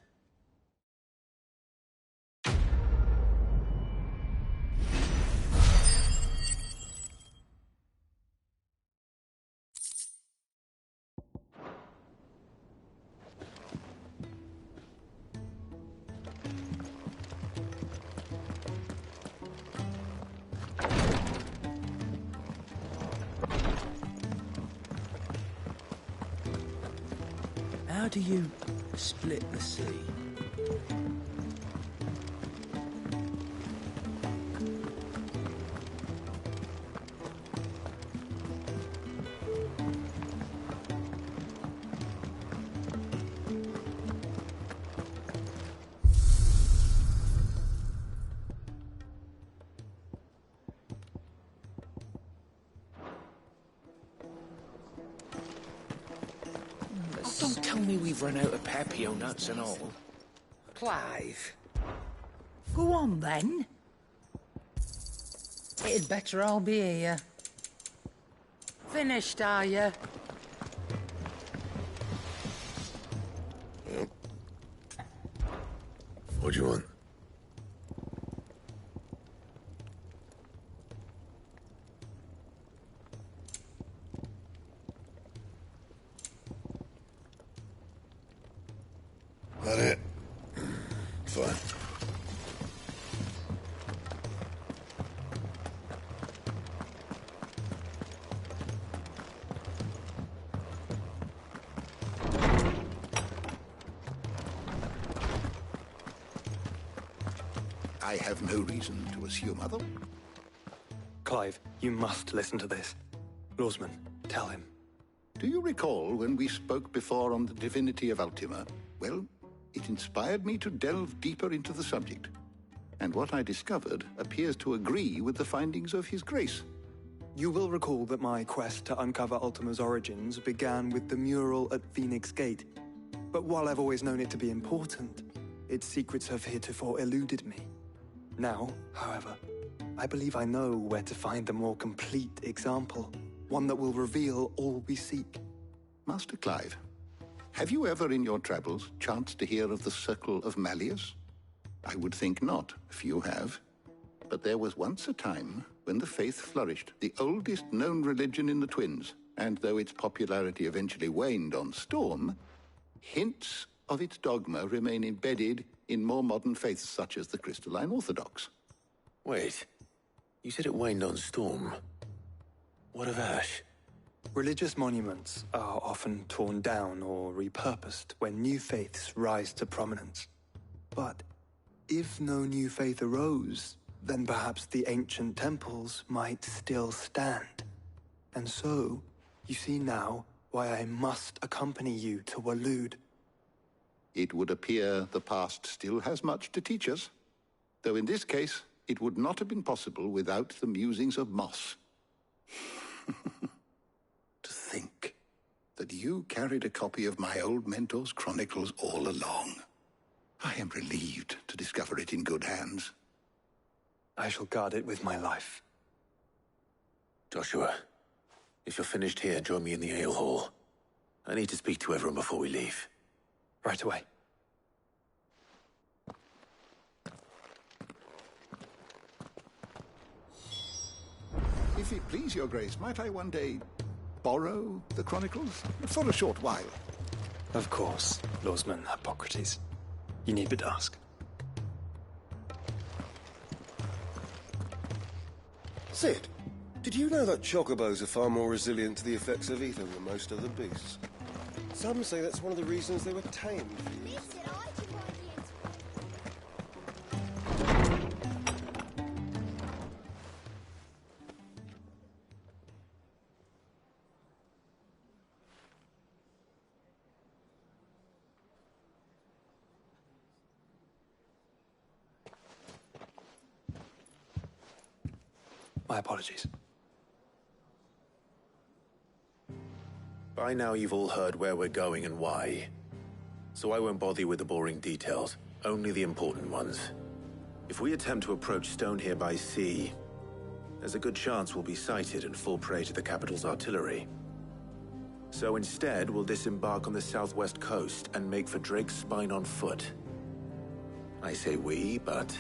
How do you split the sea? Don't tell me we've run out of papio nuts and all. Clive. Go on, then. It'd better all be here. Finished, are you? What do you want? That it? Fine. I have no reason to assume other. Clive, you must listen to this. Lawsman, tell him. Do you recall when we spoke before on the divinity of Ultima? Well, it inspired me to delve deeper into the subject. And what I discovered appears to agree with the findings of His Grace. You will recall that my quest to uncover Ultima's origins began with the mural at Phoenix Gate. But while I've always known it to be important, its secrets have heretofore eluded me. Now, however, I believe I know where to find the more complete example, one that will reveal all we seek. Master Clive, have you ever in your travels chanced to hear of the Circle of Malleus? I would think not, few have. But there was once a time when the faith flourished, the oldest known religion in the Twins, and though its popularity eventually waned on Storm, hints of its dogma remain embedded in more modern faiths such as the Crystalline Orthodox. Wait, you said it waned on Storm. What of Ash? Religious monuments are often torn down or repurposed when new faiths rise to prominence. But if no new faith arose, then perhaps the ancient temples might still stand. And so, you see now why I must accompany you to Waloed. It would appear the past still has much to teach us, though in this case, it would not have been possible without the musings of Moss. To think that you carried a copy of my old mentor's chronicles all along. I am relieved to discover it in good hands. I shall guard it with my life. Joshua, if you're finished here, join me in the ale hall. I need to speak to everyone before we leave. Right away. If it please your grace, might I one day borrow the chronicles? For a short while. Of course, Lawsman Hippocrates. You need but ask. Sid, did you know that chocobos are far more resilient to the effects of ether than most other beasts? Some say that's one of the reasons they were tamed for years. My apologies. By now you've all heard where we're going and why. So I won't bother you with the boring details, only the important ones. If we attempt to approach Stone here by sea, there's a good chance we'll be sighted and fall prey to the capital's artillery. So instead, we'll disembark on the southwest coast and make for Drake's Spine on foot. I say we, but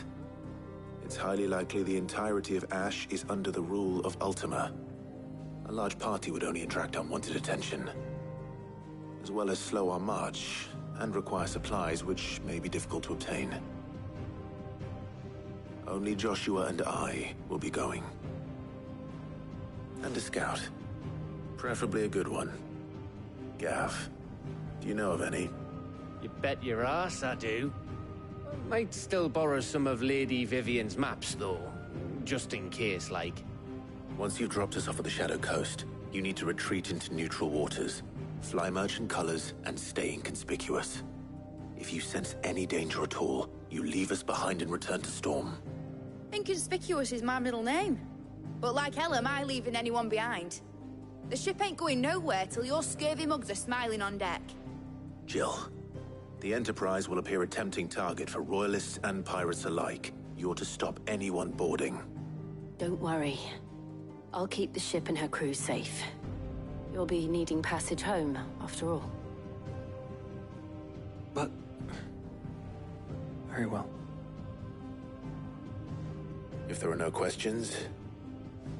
it's highly likely the entirety of Ash is under the rule of Ultima. A large party would only attract unwanted attention, as well as slow our march and require supplies which may be difficult to obtain. Only Joshua and I will be going. And a scout. Preferably a good one. Gav, do you know of any? You bet your ass I do. Might still borrow some of Lady Vivian's maps, though. Just in case, like. Once you've dropped us off at the Shadow Coast, you need to retreat into neutral waters, fly merchant colors, and stay inconspicuous. If you sense any danger at all, you leave us behind and return to Storm. Inconspicuous is my middle name. But like hell am I leaving anyone behind. The ship ain't going nowhere till your scurvy mugs are smiling on deck. Jill, the Enterprise will appear a tempting target for royalists and pirates alike. You're to stop anyone boarding. Don't worry. I'll keep the ship and her crew safe. You'll be needing passage home, after all. But Very well. If there are no questions,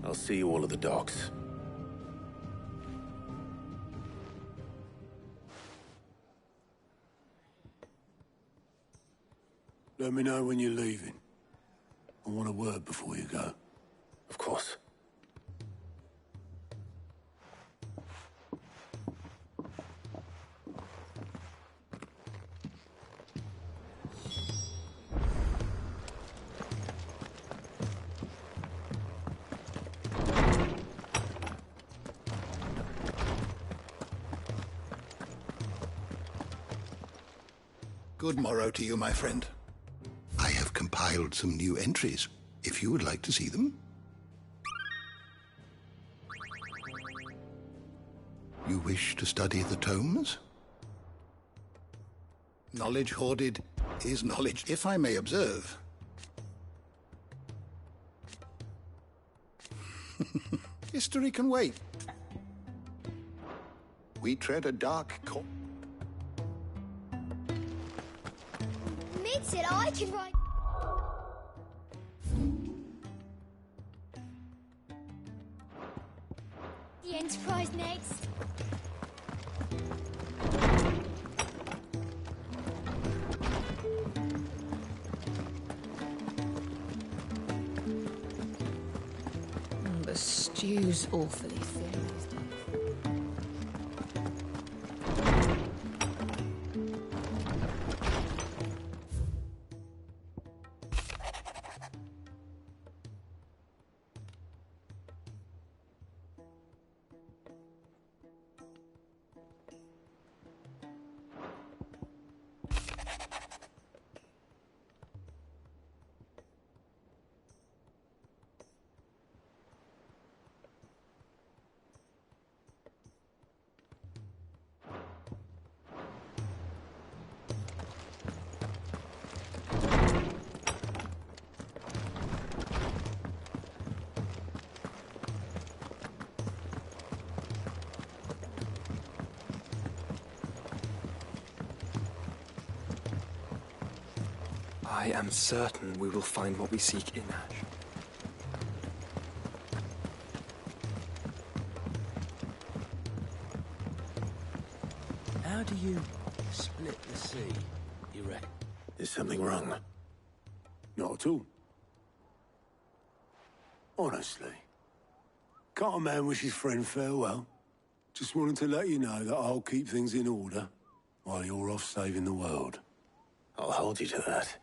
I'll see you all at the docks. Let me know when you're leaving. I want a word before you go. Of course. Good morrow to you, my friend. I have compiled some new entries, if you would like to see them. You wish to study the tomes? Knowledge hoarded is knowledge, if I may observe. History can wait. We tread a dark course. Mid said I can write. The Enterprise next. The stew's awfully thin. I am certain we will find what we seek in Ash. How do you split the sea, you reckon? Is something wrong? Not at all. Honestly. Can't a man wish his friend farewell? Just wanted to let you know that I'll keep things in order while you're off saving the world. I'll hold you to that.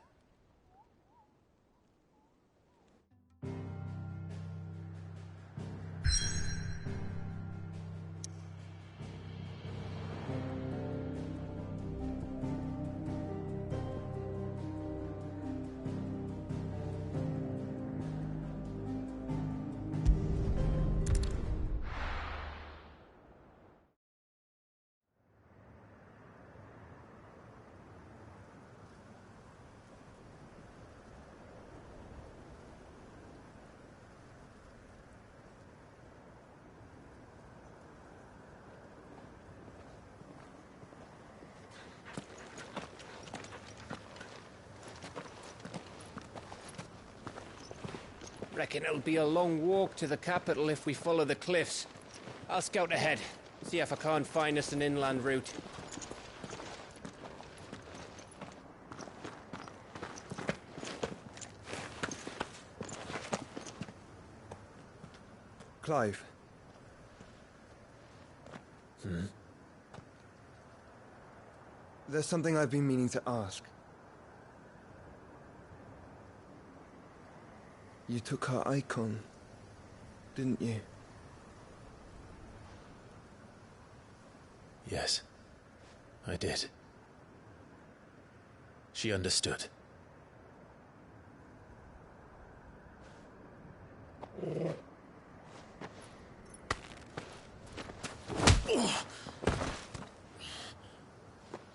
Reckon it'll be a long walk to the capital if we follow the cliffs. I'll scout ahead, see if I can't find us an inland route. Clive. There's something I've been meaning to ask. You took her icon, didn't you? Yes, I did. She understood.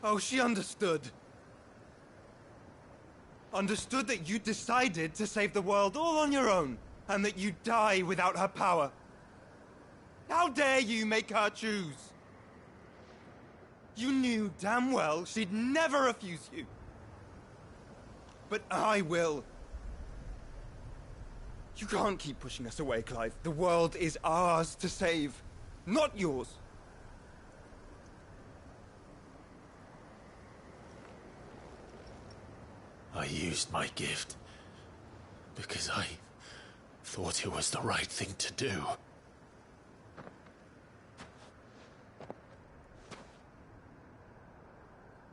Oh, she understood. Understood that you decided to save the world all on your own, and that you'd die without her power. How dare you make her choose? You knew damn well she'd never refuse you. but I will. You can't keep pushing us away, Clive. The world is ours to save, not yours. I used my gift because I thought it was the right thing to do.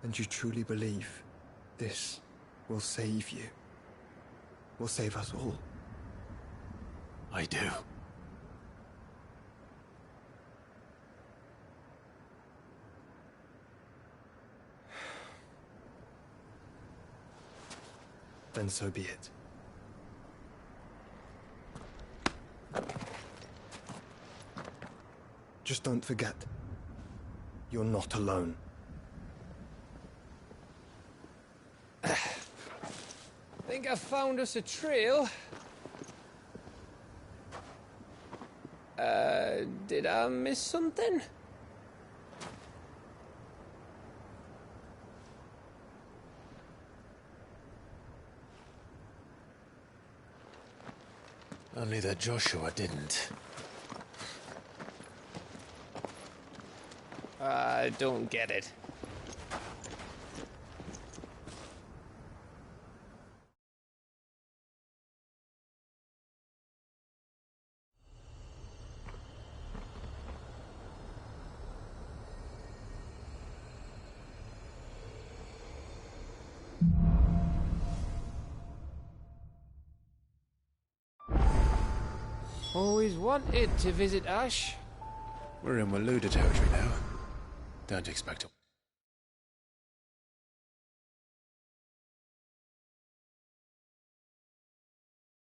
And you truly believe this will save you? Will save us all? I do. Then so be it. Just don't forget, you're not alone. Think I found us a trail. Did I miss something? Only that Joshua didn't. I don't get it. Always wanted to visit Ash. We're in Waloed territory now. Don't expect to.